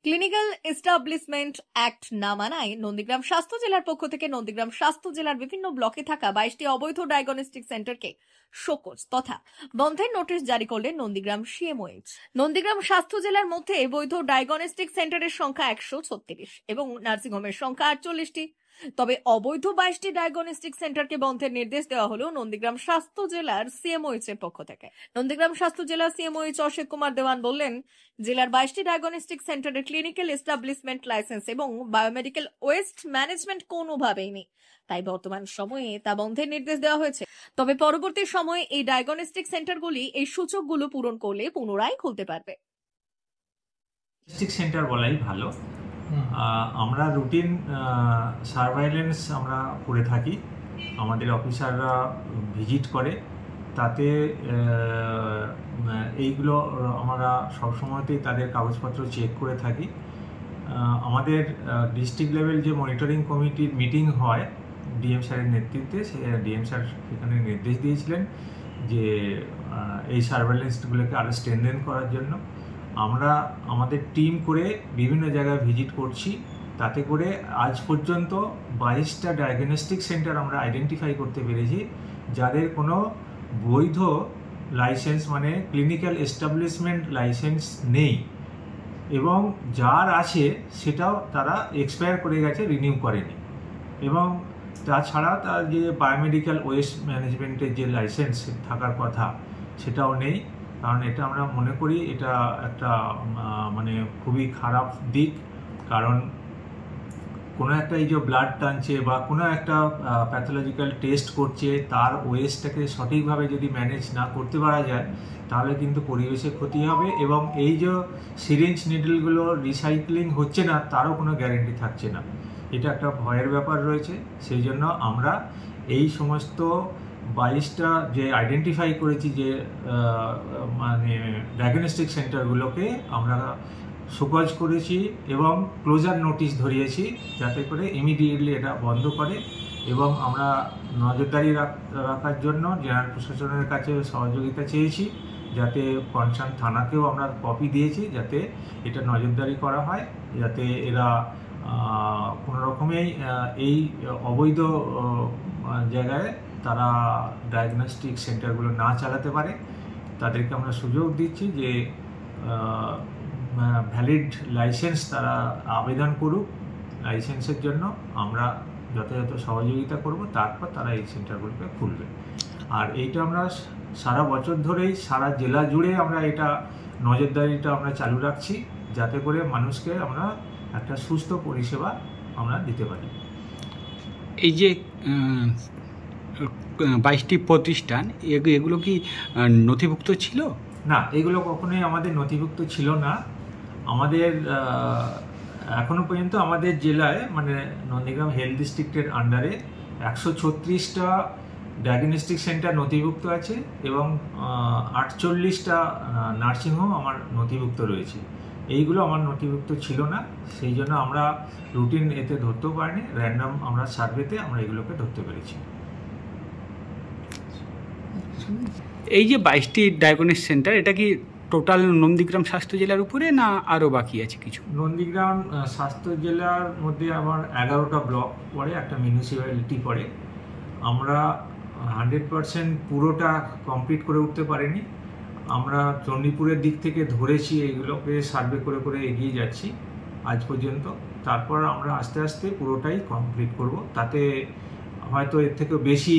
Clinical establishment act না মানায় নন্দীগ্রাম স্বাস্থ্য জেলার পক্ষ থেকে নন্দীগ্রাম স্বাস্থ্য জেলার বিভিন্ন ব্লকে থাকা 22টি অবৈধ ডায়াগনস্টিক সেন্টারকে শোকজ তথা বন্ধের নোটিশ জারি করলেন নন্দীগ্রাম সিএমওএইচ। নন্দীগ্রাম স্বাস্থ্য জেলার মধ্যে বৈধ ডায়াগনস্টিক সেন্টারের সংখ্যা 136 এবং নার্সিংহোমের সংখ্যা 48টি। তবে অবৈধ 22টি ডায়াগনস্টিক সেন্টারকে বন্ধের নির্দেশ দেওয়া হলো নন্দীগ্রাম স্বাস্থ্য জেলার সিএমওএইচ এর পক্ষ থেকে। নন্দীগ্রাম স্বাস্থ্য জেলা সিএমওএইচ অশোক কুমার দেওয়ান বললেন, জেলার 22টি ডায়াগনস্টিক সেন্টারের ক্লিনিক্যাল এস্টাবলিশমেন্ট লাইসেন্স এবং বায়োমেডিক্যাল ওয়েস্ট ম্যানেজমেন্ট কোনোভাবেই নেই, তাই বর্তমান সময়ে তা বন্ধের নির্দেশ দেওয়া হয়েছে। তবে পরবর্তী সময়ে এই ডায়াগনস্টিক সেন্টারগুলি এই সূচকগুলো পূরণ করলে পুনরায় খুলতে পারবে। ডিস্ট্রিক্ট সেন্টার বলাই ভালো। আমরা রুটিন সার্ভাইলেন্স আমরা করে থাকি, আমাদের অফিসাররা ভিজিট করে, তাতে এইগুলো আমরা সবসময়তেই তাদের কাগজপত্র চেক করে থাকি। আমাদের ডিস্ট্রিক্ট লেভেল যে মনিটরিং কমিটির মিটিং হয় ডিএম স্যারের নেতৃত্বে, সে ডিএম স্যার সেখানে নির্দেশ দিয়েছিলেন যে এই সার্ভেলেন্সগুলোকে আরও স্ট্রেনথেন করার জন্য। আমরা আমাদের টিম করে বিভিন্ন জায়গায় ভিজিট করছি, তাতে করে আজ পর্যন্ত 22টা ডায়াগনস্টিক সেন্টার আমরা আইডেন্টিফাই করতে পেরেছি যাদের কোনো বৈধ লাইসেন্স মানে ক্লিনিক্যাল এস্টাবলিশমেন্ট লাইসেন্স নেই, এবং যার আছে সেটাও তারা এক্সপায়ার করে গেছে, রিনিউ করেনি। এবং তাছাড়া তার যে বায়োমেডিক্যাল ওয়েস্ট ম্যানেজমেন্টের যে লাইসেন্স থাকার কথা সেটাও নেই। কারণ এটা আমরা মনে করি এটা একটা মানে খুবই খারাপ দিক। কারণ কোনো একটা এই যে ব্লাড টানছে বা কোনো একটা প্যাথোলজিক্যাল টেস্ট করছে, তার ওয়েস্টটাকে সঠিকভাবে যদি ম্যানেজ না করতে পারা যায় তাহলে কিন্তু পরিবেশে ক্ষতি হবে, এবং এই যে সিরিঞ্জ নিডলগুলো রিসাইক্লিং হচ্ছে না তারও কোনো গ্যারেন্টি থাকছে না। এটা একটা ভয়ের ব্যাপার রয়েছে। সেই জন্য আমরা এই সমস্ত 22টা যে আইডেন্টিফাই করেছি যে মানে ডায়াগনস্টিক সেন্টারগুলোকে আমরা শোকজ করেছি এবং ক্লোজার নোটিশ ধরিয়েছি, যাতে করে ইমিডিয়েটলি এটা বন্ধ করে। এবং আমরা নজরদারি রাখার জন্য জেনারেল প্রশাসনের কাছে সহযোগিতা চেয়েছি, যাতে কনসার্ন থানাকেও আমরা কপি দিয়েছি যাতে এটা নজরদারি করা হয়, যাতে এরা কোনো রকমেই এই অবৈধ জায়গায় তারা ডায়াগনস্টিক সেন্টারগুলো না চালাতে পারে। তাদেরকে আমরা সুযোগ দিচ্ছি যে ভ্যালিড লাইসেন্স তারা আবেদন করুক, লাইসেন্সের জন্য আমরা যথাযথ সহযোগিতা করব, তারপর তারা এই সেন্টারগুলোকে খুলবে। আর এইটা আমরা সারা বছর ধরেই সারা জেলা জুড়ে আমরা এটা নজরদারিটা আমরা চালু রাখছি, যাতে করে মানুষকে আমরা একটা সুস্থ পরিষেবা আমরা দিতে পারি। এই যে 22টি প্রতিষ্ঠান, এগুলো কি নথিভুক্ত ছিল? না, এগুলো কখনোই আমাদের নথিভুক্ত ছিল না। আমাদের এখনো পর্যন্ত আমাদের জেলায় মানে নন্দীগ্রাম হেলথ ডিস্ট্রিক্টের আন্ডারে 136টা ডায়াগনস্টিক সেন্টার নথিভুক্ত আছে এবং 48টা নার্সিংহোম আমার নথিভুক্ত রয়েছে। এইগুলো আমার নথিভুক্ত ছিল না, সেই জন্য আমরা রুটিন এতে ধরতেও পারিনি, র্যান্ডম আমরা সার্ভেতে আমরা এগুলোকে ধরতে পেরেছি। এই যে 22টি ডায়াগনস্টিক সেন্টার, এটা কি টোটাল নন্দীগ্রাম স্বাস্থ্য জেলার উপরে না আরও বাকি আছে কিছু? নন্দীগ্রাম স্বাস্থ্য জেলার মধ্যে আমার 11টা ব্লক পড়ে, একটা মিউনিসিপ্যালিটি পড়ে। আমরা 100% পুরোটা কমপ্লিট করে উঠতে পারিনি। আমরা চণ্ডীপুরের দিক থেকে ধরেছি, এইগুলোকে সার্ভে করে করে এগিয়ে যাচ্ছি আজ পর্যন্ত। তারপর আমরা আস্তে আস্তে পুরোটাই কমপ্লিট করব, তাতে হয়তো এর থেকে বেশি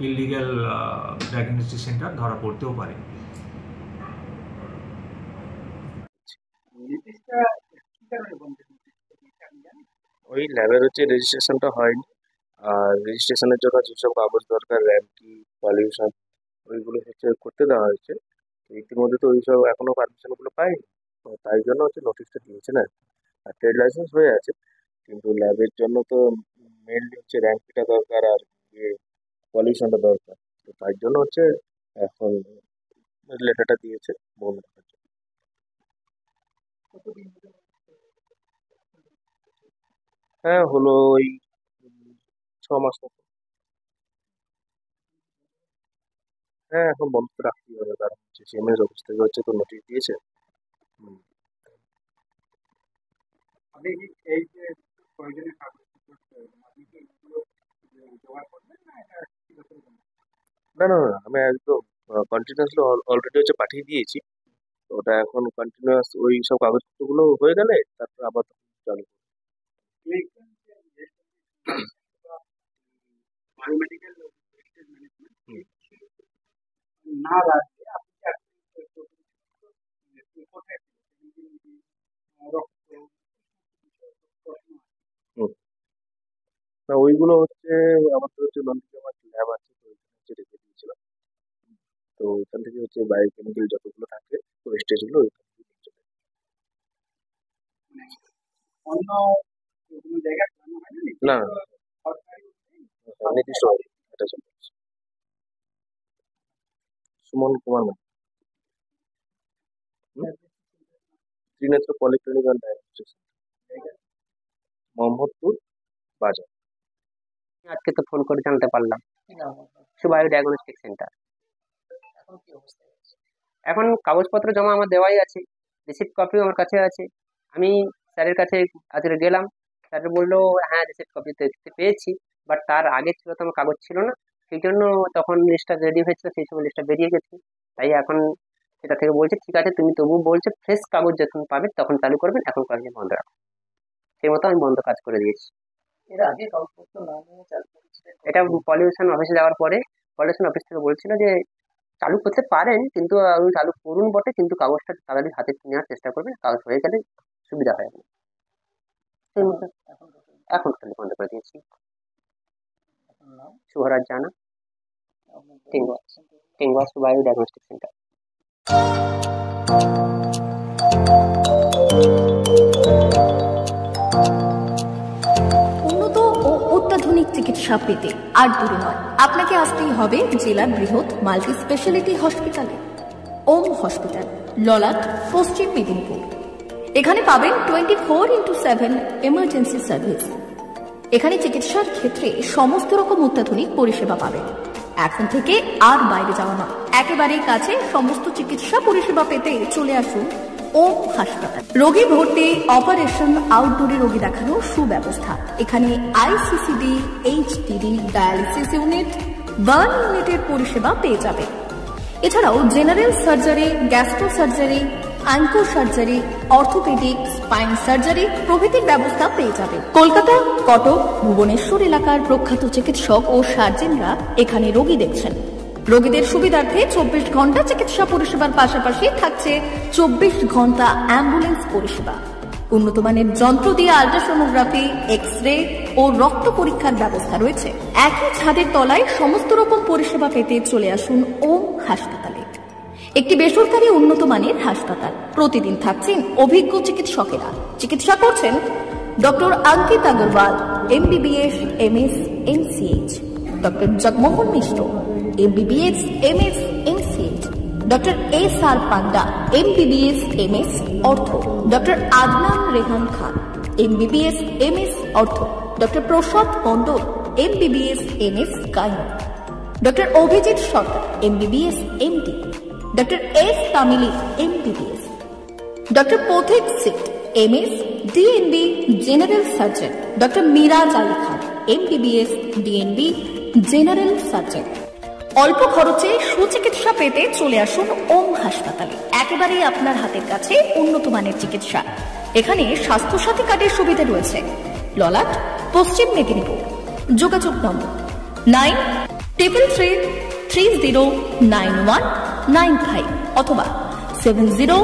ইললিগ্যাল ডায়াগনস্টিক সেন্টার ধরা পড়তেও পারে। ওই ল্যাবের হচ্ছে রেজিস্ট্রেশনটা হয়নি, আর রেজিস্ট্রেশনের জন্য যেসব কাগজ দরকার, র্যাঙ্কি, পলিউশন, ওইগুলো হচ্ছে করতে দেওয়া হয়েছে। তো ইতিমধ্যে তো ওইসব এখনো পারমিশনগুলো পাইনি, তো তাই জন্য হচ্ছে নোটিশটা দিয়েছে না। আর ট্রেড লাইসেন্স হয়ে আছে, কিন্তু ল্যাবের জন্য তো মেনলি হচ্ছে র্যাঙ্কিটা দরকার আর ইয়ে পলিউশনটা দরকার। তো তাই জন্য হচ্ছে এখন লেটারটা দিয়েছে বন্ধ রাখার জন্য। হ্যাঁ, হলো ওই 6 মাস মতো। হ্যাঁ, এখন বন্ধ তো রাখতেই হবে, কারণ হচ্ছে সিএমএস অফিস থেকে হচ্ছে তো নোটিশ দিয়েছে। হুম। আপনি কি এই যে প্রয়োজনীয় কাগজপত্র আপনি কি এগুলো জোগাড় করবেন না এটা না, আমি একদম কন্টিনিউয়াসলি অলরেডি হচ্ছে পাঠিয়ে দিয়েছি। তো ওটা এখন কন্টিনিউয়াস ওই সব কাগজপত্রগুলো হয়ে গেলে তারপর আবার তখন চালু করবো। বায়োমেডিকেল ম্যানেজমেন্ট না রাখলে আপনি হুম। না, ওইগুলো হচ্ছে আমাদের হচ্ছে নন্দীগ্রাম ল্যাব আছে, তো ওইখানে হচ্ছে রেখে দিয়েছিলাম। তো ওইখান থেকে হচ্ছে বায়োকেমিক্যাল যতগুলো থাকে ওয়েস্টেজগুলো ওইখান থেকে নিয়ে চলে আসি। অন্য কোনো জায়গায় প্ল্যান হয়নি না, নির্দিষ্ট এটা চলে আসে। সুমন কুমার মানে ত্রিনেত্র পলিক্লিনিক অ্যান্ড ডায়াগনস্টিক মোহাম্মদপুর বাজার। আজকে তো ফোন করে জানতে পারলাম সুবায়ু ডায়াগনস্টিক সেন্টার। এখন কাগজপত্র জমা আমার দেওয়াই আছে, রিসিপ্ট কপিও আমার কাছে আছে। আমি স্যারের কাছে আজকে গেলাম, স্যার বললো হ্যাঁ রিসিপ্ট কপি দেখতে পেয়েছি, বাট তার আগে ছিল তো আমার কাগজ ছিল না, সেই জন্য তখন লিস্টটা রেডি হয়েছিল, সেই সময় লিস্টটা বেরিয়ে গেছে। তাই এখন সেটা থেকে বলছে ঠিক আছে তুমি তবু বলছো ফ্রেশ কাগজ যখন পাবে তখন চালু করবেন, এখন কাগজে বন্ধ রাখো। সেই মতো আমি বন্ধ কাজ করে দিয়েছি। এটা পলিউশন অফিসে যাওয়ার পরে পলিউশন অফিস থেকে বলছিল যে চালু করতে পারেন, কিন্তু চালু করুন বটে, কিন্তু কাগজটা তাড়াতাড়ি হাতে নেওয়ার চেষ্টা করবেন, কাগজ হয়ে গেলে সুবিধা হয় আপনার। সেই মতো এখন টোটালি বন্ধ করে দিয়েছি। শুভরাজ জানা, টিঙ্গোয়া সুবায়ু ডায়াগনস্টিক সেন্টার। উন্নত ও অত্যাধুনিক চিকিৎসা পেতে আর দূরে নয়, আপনাকে আসতেই হবে জেলার বৃহৎ মাল্টি স্পেশালিটি হসপিটালে, ওম হসপিটাল, ললাট, পশ্চিম মেদিনীপুর। এখানে পাবেন 24x7 এমার্জেন্সি সার্ভিস। এখানে চিকিৎসার ক্ষেত্রে সমস্ত রকম অত্যাধুনিক পরিষেবা পাবেন। এখন থেকে আর বাইরে যাওয়া নয়, একেবারেই কাছে সমস্ত চিকিৎসা পরিষেবা পেতে চলে আসুন ওম হাসপাতাল। রোগী ভর্তি, অপারেশন, আউটডোরে রোগী দেখানোর সুব্যবস্থা। এখানে ICCD, HDD, dialysis unit, burn ইউনিটের পরিষেবা পেয়ে যাবেন। এছাড়াও general surgery, gastro surgery, onco surgery, orthopaedic, spine surgery প্রভৃতির ব্যবস্থা পেয়ে যাবেন। কলকাতা, কটক, ভুবনেশ্বর এলাকার প্রখ্যাত চিকিৎসক ও সার্জেনরা এখানে রোগী দেখছেন। রোগীদের সুবিধার্থে 24 ঘন্টা চিকিৎসা পরিষেবার পাশাপাশি থাকছে 24 ঘন্টা অ্যাম্বুলেন্স পরিষেবা। উন্নত মানের যন্ত্র দিয়ে আল্ট্রাসোনোগ্রাফি, এক্স-রে ও রক্ত পরীক্ষার ব্যবস্থা রয়েছে। একই ছাদের তলায় সমস্ত রকম পরিষেবা পেতে চলে আসুন ওম হাসপাতালে। একটি বেসরকারি উন্নত মানের হাসপাতাল। প্রতিদিন থাকছেন অভিজ্ঞ চিকিৎসকেরা। চিকিৎসা করছেন doctor Ankit Agarwal, MBBS, MS, MCH, doctor Jagmohan Mishra, MBBS, MS, MCH, doctor SR Panda, MBBS, MS, ortho, doctor Adnan Rehan Khan, MBBS, MS, ortho, doctor Prasad Mondal, MBBS, MS, gynae, doctor Abhijit Sarkar, MBBS, MD, doctor S তামিলি, MBBS, ডক্টর পথিক সিট, MS, DNB, general surgeon, doctor Miraj Ali Khan, MBBS, DNB, general surgeon. অল্প খরচে সুচিকিৎসা পেতে চলে আসুন ওম হাসপাতালে। একেবারেই আপনার হাতের কাছে উন্নত মানের চিকিৎসা। এখানে স্বাস্থ্যসাথী কার্ডের সুবিধা রয়েছে। ললাট, পশ্চিম মেদিনীপুর। যোগাযোগ নম্বর 9333309195 অথবা 70